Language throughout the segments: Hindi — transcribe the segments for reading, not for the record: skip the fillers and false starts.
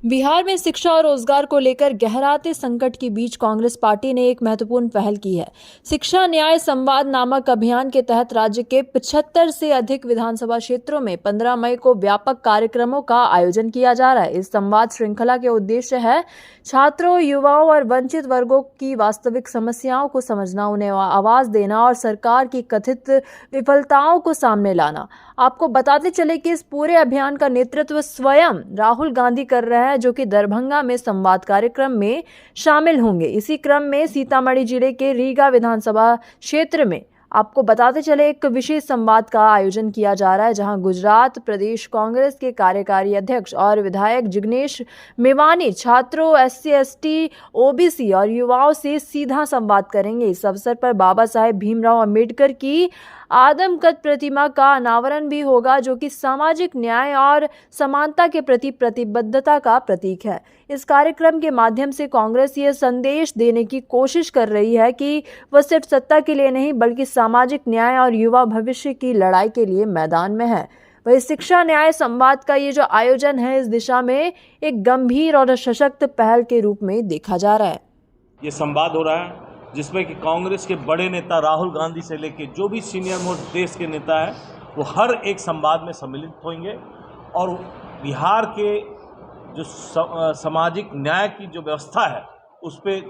बिहार में शिक्षा और रोजगार को लेकर गहराते संकट के बीच कांग्रेस पार्टी ने एक महत्वपूर्ण पहल की है। शिक्षा न्याय संवाद नामक अभियान के तहत राज्य के 75 से अधिक विधानसभा क्षेत्रों में 15 मई को व्यापक कार्यक्रमों का आयोजन किया जा रहा है। इस संवाद श्रृंखला के उद्देश्य है छात्रों, युवाओं और वंचित वर्गों की वास्तविक समस्याओं को समझना, उन्हें आवाज देना और सरकार की कथित विफलताओं को सामने लाना। आपको बताते चले कि इस पूरे अभियान का नेतृत्व स्वयं राहुल गांधी कर रहे हैं, जो कि दरभंगा में संवाद कार्यक्रम में शामिल होंगे। इसी क्रम में सीतामढ़ी जिले के रीगा विधानसभा क्षेत्र में आपको बताते चले एक विशेष संवाद का आयोजन किया जा रहा है, जहां गुजरात प्रदेश कांग्रेस के कार्यकारी अध्यक्ष और विधायक जिग्नेश मेवानी छात्रों, SC ST OBC और युवाओं से सीधा संवाद करेंगे। इस अवसर पर बाबा साहेब भीमराव अंबेडकर की आदमकद प्रतिमा का अनावरण भी होगा, जो कि सामाजिक न्याय और समानता के प्रति प्रतिबद्धता का प्रतीक है। इस कार्यक्रम के माध्यम से कांग्रेस ये संदेश देने की कोशिश कर रही है कि वह सिर्फ सत्ता के लिए नहीं, बल्कि सामाजिक न्याय और युवा भविष्य की लड़ाई के लिए मैदान में है। वही शिक्षा न्याय संवाद का ये जो आयोजन है, इस दिशा में एक गंभीर और सशक्त पहल के रूप में देखा जा रहा है। ये संवाद हो रहा है जिसमें कि कांग्रेस के बड़े नेता राहुल गांधी से लेकर जो भी सीनियर मोस्ट देश के नेता हैं, वो हर एक संवाद में सम्मिलित होंगे और बिहार के जो सामाजिक न्याय की जो व्यवस्था है उस पर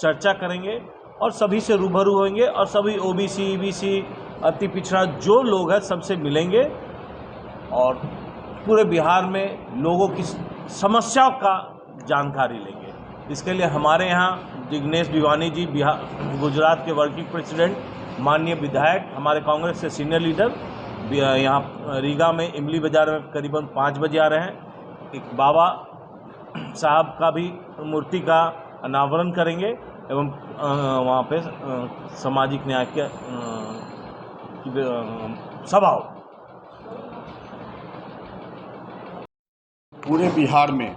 चर्चा करेंगे और सभी से रूबरू होंगे और सभी OBC, EBC, अति पिछड़ा जो लोग हैं सबसे मिलेंगे और पूरे बिहार में लोगों की समस्याओं का जानकारी लेंगे। इसके लिए हमारे यहाँ जिग्नेश मेवानी जी, बिहार गुजरात के वर्किंग प्रेसिडेंट, माननीय विधायक, हमारे कांग्रेस के सीनियर लीडर यहाँ रीगा में इमली बाजार में करीबन 5 बजे आ रहे हैं। एक बाबा साहब का भी मूर्ति का अनावरण करेंगे एवं वहाँ पे सामाजिक न्याय की सभा हो। पूरे बिहार में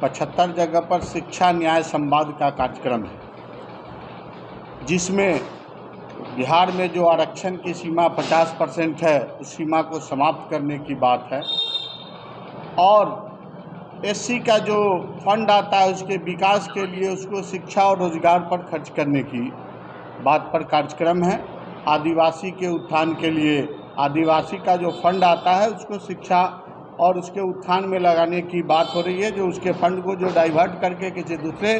75 जगह पर शिक्षा न्याय संवाद का कार्यक्रम है, जिसमें बिहार में जो आरक्षण की सीमा 50% है, उस सीमा को समाप्त करने की बात है और SC का जो फंड आता है उसके विकास के लिए उसको शिक्षा और रोजगार पर खर्च करने की बात पर कार्यक्रम है। आदिवासी के उत्थान के लिए आदिवासी का जो फंड आता है उसको शिक्षा और उसके उत्थान में लगाने की बात हो रही है, जो उसके फंड को जो डाइवर्ट करके किसी दूसरे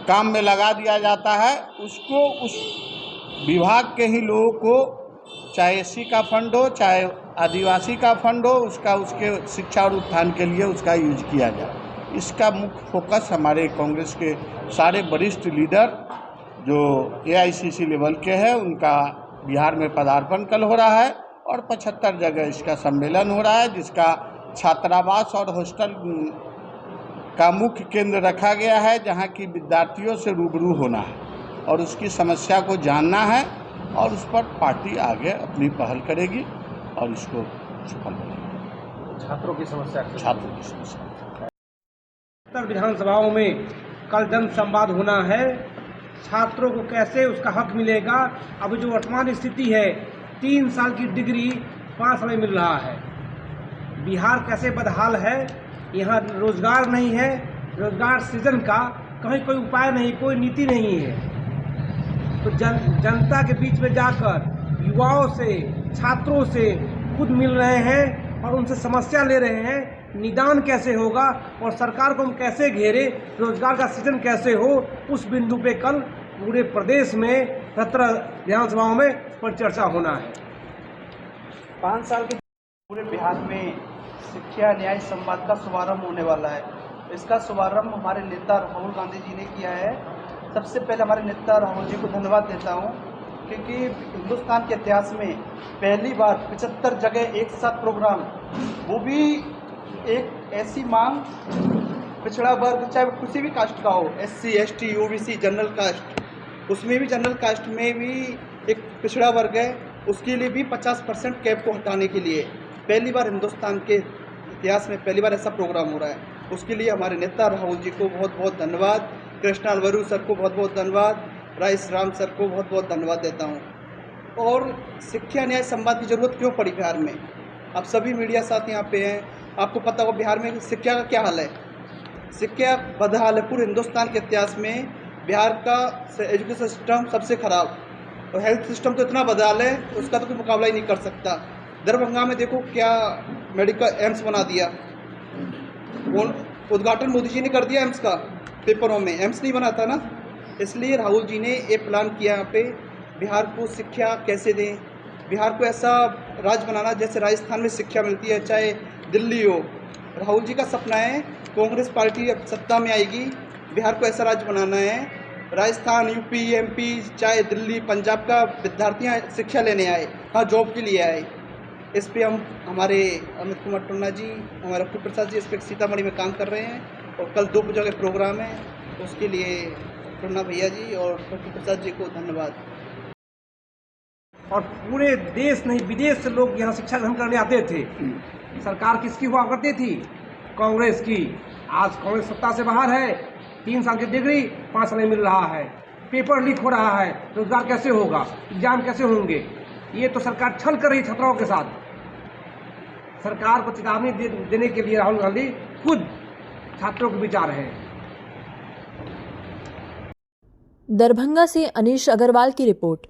काम में लगा दिया जाता है, उसको उस विभाग के ही लोगों को, चाहे SC का फंड हो चाहे आदिवासी का फंड हो, उसके शिक्षा और उत्थान के लिए उसका यूज किया जाए। इसका मुख्य फोकस हमारे कांग्रेस के सारे वरिष्ठ लीडर जो AICC लेवल के हैं, उनका बिहार में पदार्पण कल हो रहा है और 75 जगह इसका सम्मेलन हो रहा है, जिसका छात्रावास और हॉस्टल का मुख्य केंद्र रखा गया है, जहां की विद्यार्थियों से रूबरू होना है और उसकी समस्या को जानना है और उस पर पार्टी आगे अपनी पहल करेगी और इसको सफल बनाएगी। छात्रों की समस्या उत्तर विधानसभाओं में कल जन संवाद होना है। छात्रों को कैसे उसका हक मिलेगा। अभी जो वर्तमान स्थिति है, 3 साल की डिग्री 5 साल में मिल रहा है। बिहार कैसे बदहाल है, यहाँ रोजगार नहीं है, रोजगार सृजन का कहीं कोई उपाय नहीं, कोई नीति नहीं है। तो जनता के बीच में जाकर युवाओं से, छात्रों से खुद मिल रहे हैं और उनसे समस्या ले रहे हैं। निदान कैसे होगा और सरकार को हम कैसे घेरे, रोजगार का सृजन कैसे हो, उस बिंदु पे कल पूरे प्रदेश में 17 विधानसभाओं में पर चर्चा होना है। 5 साल के पूरे बिहार में शिक्षा न्याय संवाद का शुभारंभ होने वाला है। इसका शुभारंभ हमारे नेता राहुल गांधी जी ने किया है। सबसे पहले हमारे नेता राहुल जी को धन्यवाद देता हूँ, क्योंकि हिंदुस्तान के इतिहास में पहली बार 75 जगह एक साथ प्रोग्राम, वो भी एक ऐसी मांग पिछड़ा वर्ग चाहे किसी भी कास्ट का हो, SC ST OBC general caste, उसमें भी जनरल कास्ट में भी एक पिछड़ा वर्ग है, उसके लिए भी 50% कैप को हटाने के लिए पहली बार हिंदुस्तान के इतिहास में पहली बार ऐसा प्रोग्राम हो रहा है। उसके लिए हमारे नेता राहुल जी को बहुत बहुत धन्यवाद, कृष्णाल वरू सर को बहुत बहुत धन्यवाद, राइस राम सर को बहुत बहुत धन्यवाद देता हूँ। और शिक्षा न्याय संवाद की ज़रूरत क्यों पड़ी बिहार में? आप सभी मीडिया साथ यहाँ पे हैं, आपको पता होगा बिहार में शिक्षा का क्या हाल है। शिक्षा बदहाल है। पूरे हिंदुस्तान के इतिहास में बिहार का एजुकेशन सिस्टम सबसे ख़राब, और हेल्थ सिस्टम तो इतना बदहाल है उसका तो कोई मुकाबला ही नहीं कर सकता। दरभंगा में देखो क्या मेडिकल एम्स बना दिया, उद्घाटन मोदी जी ने कर दिया एम्स का, पेपरों में एम्स नहीं बना था ना। इसलिए राहुल जी ने ये प्लान किया यहाँ पे बिहार को शिक्षा कैसे दें, बिहार को ऐसा राज्य बनाना जैसे राजस्थान में शिक्षा मिलती है, चाहे दिल्ली हो। राहुल जी का सपना है कांग्रेस पार्टी अब सत्ता में आएगी, बिहार को ऐसा राज्य बनाना है, राजस्थान, यूपी, एमपी, चाहे दिल्ली, पंजाब का विद्यार्थियाँ शिक्षा लेने आए, हाँ जॉब के लिए आए। इस पे हम हमारे अमित कुमार टोन्ना जी, हमारे रघु प्रसाद जी इस पर सीतामढ़ी में काम कर रहे हैं, और कल 2 जगह प्रोग्राम है, उसके लिए टोन्ना भैया जी और रघु प्रसाद जी को धन्यवाद। और पूरे देश नहीं विदेश से लोग यहाँ शिक्षा ग्रहण करने आते थे। सरकार किसकी हुआ करती थी? कांग्रेस की। आज कांग्रेस सत्ता से बाहर है, 3 साल की डिग्री 5 साल में मिल रहा है, पेपर लीक हो रहा है, रोजगार कैसे होगा, एग्जाम कैसे होंगे? ये तो सरकार छल कर रही छात्राओं के साथ। सरकार को चेतावनी देने के लिए राहुल गांधी खुद छात्रों को विचार है। दरभंगा से अनीश अग्रवाल की रिपोर्ट।